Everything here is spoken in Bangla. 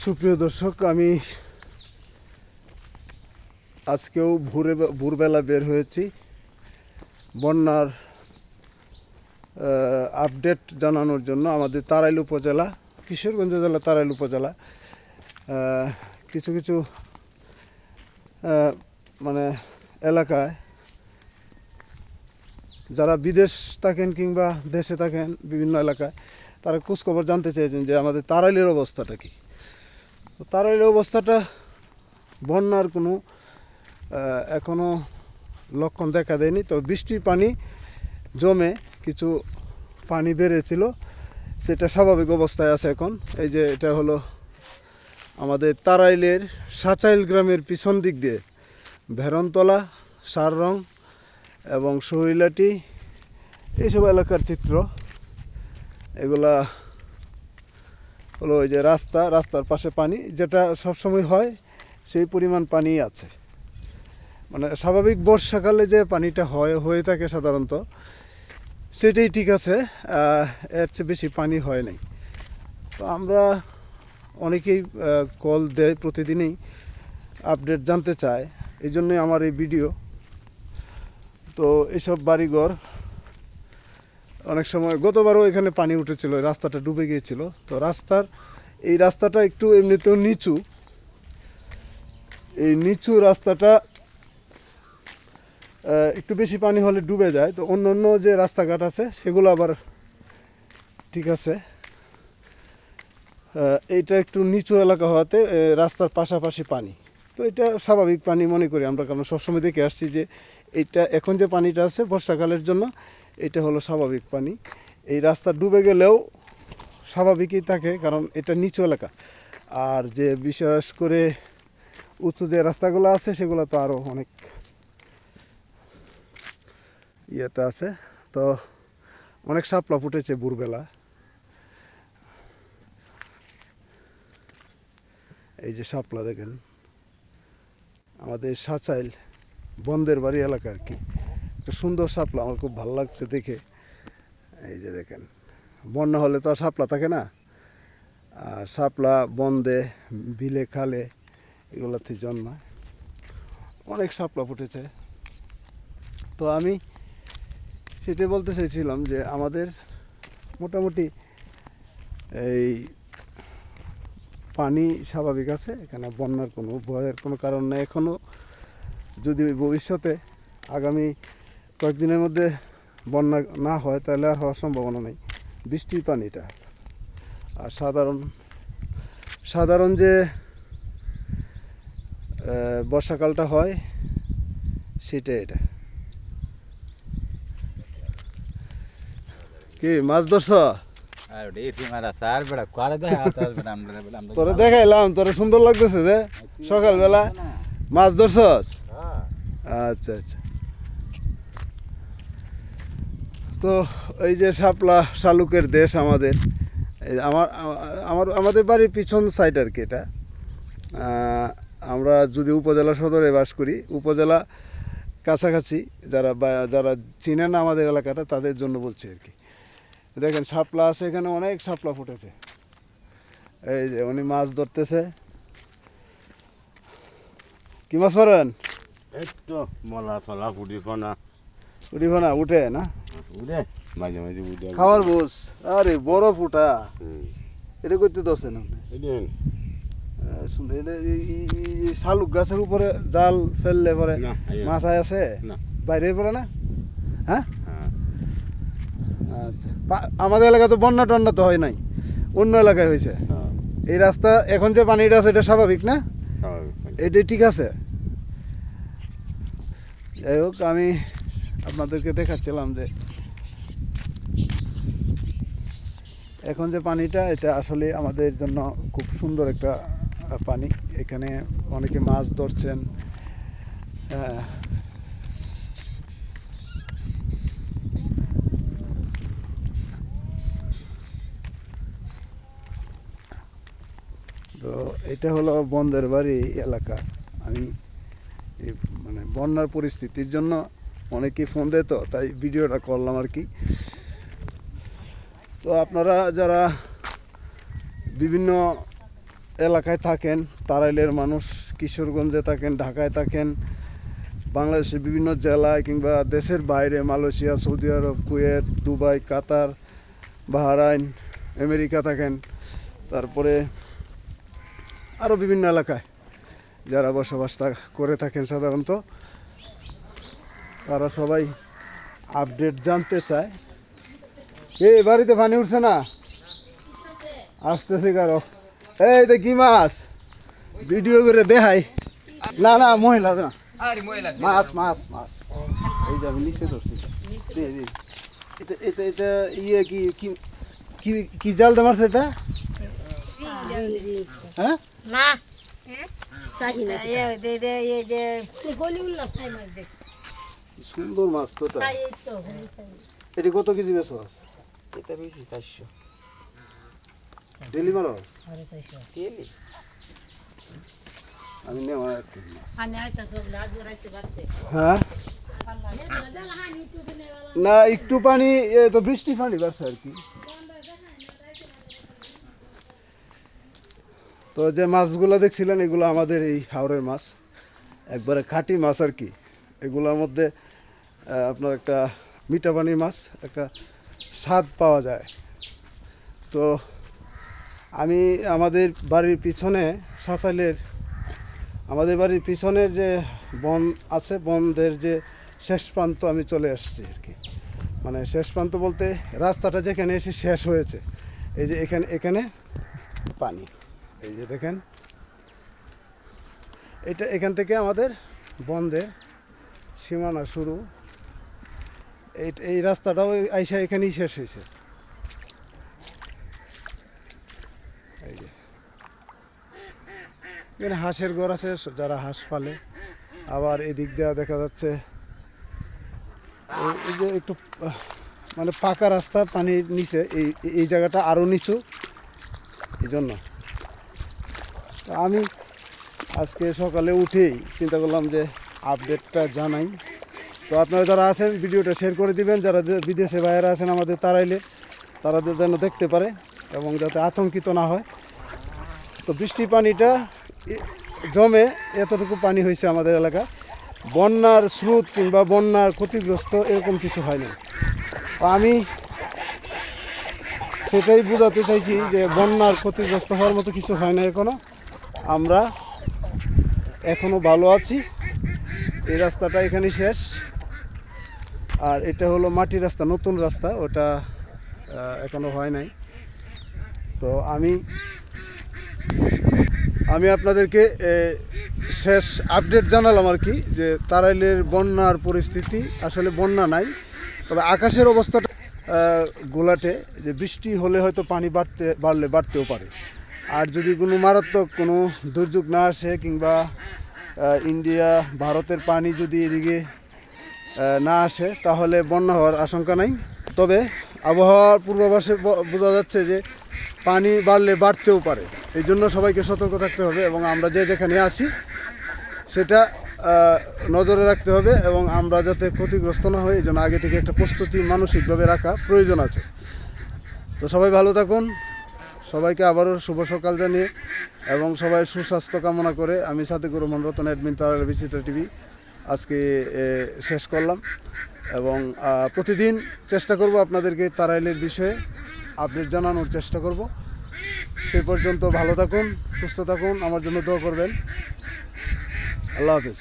সুপ্রিয় দর্শক, আমি আজকেও ভোরবেলা বের হয়েছি বন্যার আপডেট জানানোর জন্য। আমাদের তারাইল উপজেলা, কিশোরগঞ্জ জেলা তারাইল উপজেলা কিছু কিছু মানে এলাকায় যারা বিদেশ থাকেন কিংবা দেশে থাকেন বিভিন্ন এলাকায়, তারা খোঁজখবর জানতে চেয়েছেন যে আমাদের তারাইলের অবস্থাটা কী। তারাইলের অবস্থাটা বন্যার কোনো এখনও লক্ষণ দেখা দেয়নি। তো বৃষ্টির পানি জমে কিছু পানি বেড়েছিল, সেটা স্বাভাবিক অবস্থায় আছে এখন। এই যে এটা হলো আমাদের তারাইলের সাচাইল গ্রামের পিছন দিক দিয়ে ভেরনতলা, সাররং এবং সহিলাটি এইসব এলাকার চিত্র। এগুলা হলো ওই যে রাস্তার পাশে পানি, যেটা সবসময় হয় সেই পরিমাণ পানি আছে। মানে স্বাভাবিক বর্ষাকালে যে পানিটা হয়ে থাকে সাধারণত, সেটাই ঠিক আছে, এর চেয়ে বেশি পানি হয় নাই। তো আমরা অনেকেই কল দেয়, প্রতিদিনই আপডেট জানতে চায়, এই জন্যই আমার এই ভিডিও। তো এইসব বাড়িঘর অনেক সময়, গতবারও এখানে পানি উঠেছিল, রাস্তাটা ডুবে গিয়েছিল। তো এই রাস্তাটা একটু এমনিতেও নিচু, এই নিচু রাস্তাটা একটু বেশি পানি হলে ডুবে যায়। তো অন্য অন্য যে রাস্তাঘাট আছে সেগুলো আবার ঠিক আছে। এইটা একটু নিচু এলাকা হওয়াতে রাস্তার পাশাপাশি পানি। তো এটা স্বাভাবিক পানি মনে করি আমরা, কারণ সবসময় দেখে আসছি যে এইটা এখন যে পানিটা আছে বর্ষাকালের জন্য, এটা হলো স্বাভাবিক পানি। এই রাস্তা ডুবে গেলেও স্বাভাবিকই থাকে, কারণ এটা নিচু এলাকা। আর যে বিশেষ করে উঁচু যে রাস্তাগুলো আছে সেগুলো তো আরও অনেক ইয়েতে আছে। তো অনেক শাপলা ফুটেছে ভোরবেলা। এই যে শাপলা দেখেন, আমাদের সাচাইল বন্দের বাড়ি এলাকা আর কি, একটা সুন্দর শাপলা, আমার খুব ভালো লাগছে দেখে। এই যে দেখেন, বন্যা হলে তো আর শাপলা থাকে না, আর শাপলা বন্দে, বিলে, খালে এগুলোতে জন্মায়। অনেক শাপলা ফুটেছে। তো আমি সেটাই বলতে চাইছিলাম যে আমাদের মোটামুটি এই পানি স্বাভাবিক আছে, এখানে বন্যার কোনো ভয়ের কোনো কারণ নেই এখনও। যদি ভবিষ্যতে আগামী কয়েকদিনের মধ্যে বন্যা না হয়, তাহলে আর হওয়ার সম্ভাবনা নেই, বৃষ্টির পানিটা। আর সাধারণ যে বর্ষাকালটা হয় সেটা এটা। কি মাছ ধরছ? তোরে দেখাইলাম, তোরে সুন্দর লাগতেছে যে সকালবেলা মাছ ধরছস। আচ্ছা আচ্ছা। তো এই যে শাপলা শালুকের দেশ আমাদের, আমাদের বাড়ির পিছন সাইড আর কি এটা। আমরা যদি উপজেলা সদরে বাস করি, উপজেলা কাছাকাছি যারা চিনে না আমাদের এলাকাটা, তাদের জন্য বলছি আর কি। দেখেন শাপলা আছে এখানে, অনেক শাপলা ফুটেছে। এই যে উনি মাছ ধরতেছে। কি মাছ মারেন? একটু মলা তলা উঠি ফোনা উঠে না, উঠে মাঝে মাঝে উঠে খাওয়ার বুঝ। আরে বড় ফুটা, এটা করতে দোষেন আপনি। শালুক গাছের উপরে জাল ফেললে পরে মাছ আসে, বাইরে পড়ে না? হ্যাঁ, আচ্ছা। আমাদের এলাকা তো বন্যা টন্যা তো হয় নাই, অন্য এলাকায় হয়েছে। এই রাস্তা এখন যে পানিটা আছে এটা স্বাভাবিক না, এটাই ঠিক আছে। যাই হোক, আমি আপনাদেরকে দেখাচ্ছিলাম যে এখন যে পানিটা, এটা আসলে আমাদের জন্য খুব সুন্দর একটা পানি। এখানে অনেকে মাছ ধরছেন। তো এটা হলো বন্দের বাড়ি এলাকা। আমি মানে বন্যার পরিস্থিতির জন্য অনেকেই ফোন দেয়, তো তাই ভিডিওটা করলাম আর কি। তো আপনারা যারা বিভিন্ন এলাকায় থাকেন, তারাইলের মানুষ কিশোরগঞ্জে থাকেন, ঢাকায় থাকেন, বাংলাদেশের বিভিন্ন জেলায় কিংবা দেশের বাইরে মালয়েশিয়া, সৌদি আরব, কুয়েত, দুবাই, কাতার, বাহরাইন, আমেরিকা থাকেন, তারপরে আরও বিভিন্ন এলাকায় যারা বসবাস করে থাকেন সাধারণত, তারা সবাই আপডেট জানতে চায়। বাড়িতে পানি উঠছে না? আসতেছে কারো। এই তো কি মাছ ভিডিও করে দেখাই। না না মহিলা না, মাছ মাছ মাছ। এই যে আমি নিচে ধরছি। এটা ইয়ে কি কি কি কি জাল দে মারছে এটা? হ্যাঁ না সাহি না দে দে এই যে হলিউল্লা সাই মাছ দেখ সুন্দর মাছ তো। সাই তো হলি সাই এটি কত কেজি বেশ মাছ? এটা বেশি 400 ডেলি মারো? আরে 600 ডেলি। আমি নেওয়া এক কেজি মাছ। আনে আইতা সব লাজ রাখতে পারতে হ্যাঁ না একটু পানি, এ তো বৃষ্টি পানি বাড়ছে আর কি। তো যে মাছগুলো দেখছিলেন এগুলো আমাদের এই হাওরের মাছ, একবারে খাঁটি মাছ আর কি। এগুলোর মধ্যে আপনার একটা মিঠা পানির মাছ, একটা স্বাদ পাওয়া যায়। তো আমি আমাদের বাড়ির পিছনে শাসাইলের, আমাদের বাড়ির পিছনের যে বন আছে, বনদের যে শেষ প্রান্ত আমি চলে আসছি আর কি। মানে শেষ প্রান্ত বলতে রাস্তাটা যেখানে এসে শেষ হয়েছে, এই যে এখানে এখানে পানি, এই যে দেখেন এটা, এখান থেকে আমাদের বনদের সীমানা শুরু। এই রাস্তাটাও আইসা এখানেই শেষ হয়েছে। এই যে এখানে হাঁসের ঘর আছে, যারা হাঁস পালে। আবার এদিক দেওয়া দেখা যাচ্ছে এই যে একটু মানে পাকা রাস্তা, পানির নিচে এই জায়গাটা আরও নিচু, এই জন্য। তো আমি আজকে সকালে উঠেই চিন্তা করলাম যে আপডেটটা জানাই। তো আপনারা যারা আছেন ভিডিওটা শেয়ার করে দিবেন, যারা বিদেশে বাইরে আছেন আমাদের তারাইলে, তারা যেন দেখতে পারে এবং যাতে আতঙ্কিত না হয়। তো বৃষ্টি পানিটা জমে এতটুকু পানি হয়েছে আমাদের এলাকায়, বন্যার স্রোত কিংবা বন্যার ক্ষতিগ্রস্ত এরকম কিছু হয়নি। আমি সেটাই বোঝাতে চাইছি যে বন্যার ক্ষতিগ্রস্ত হওয়ার মতো কিছু হয় না এখনো, আমরা এখনো ভালো আছি। এই রাস্তাটা এখানে শেষ, আর এটা হলো মাটির রাস্তা, নতুন রাস্তা, ওটা এখনো হয় নাই। তো আমি আপনাদেরকে শেষ আপডেট জানালাম আর কি, যে তারাইলের বন্যার পরিস্থিতি। আসলে বন্যা নাই, তবে আকাশের অবস্থাটা গোলাটে, যে বৃষ্টি হলে হয়তো পানি বাড়তেও পারে। আর যদি কোনো মারাত্মক কোনো দুর্যোগ না আসে কিংবা ইন্ডিয়া ভারতের পানি যদি এদিকে না আসে, তাহলে বন্যা হওয়ার আশঙ্কা নাই। তবে আবহাওয়ার পূর্বাভাসে বোঝা যাচ্ছে যে পানি বাড়তেও পারে। এই জন্য সবাইকে সতর্ক থাকতে হবে এবং আমরা যেখানে আছি সেটা নজরে রাখতে হবে এবং আমরা যাতে ক্ষতিগ্রস্ত না হই, এই জন্য আগে থেকে একটা প্রস্তুতি মানসিকভাবে রাখা প্রয়োজন আছে। তো সবাই ভালো থাকুন, সবাইকে আবারও শুভ সকাল জানিয়ে এবং সবাই সুস্বাস্থ্য কামনা করে আমি সাদেকুর রহমান রতন, অ্যাডমিন তারাইল বিচিত্রা টিভি আজকে শেষ করলাম। এবং প্রতিদিন চেষ্টা করব আপনাদেরকে তারাইলের বিষয়ে আপডেট জানানোর চেষ্টা করব। সেই পর্যন্ত ভালো থাকুন, সুস্থ থাকুন, আমার জন্য দোয়া করবেন। আল্লাহ হাফেজ।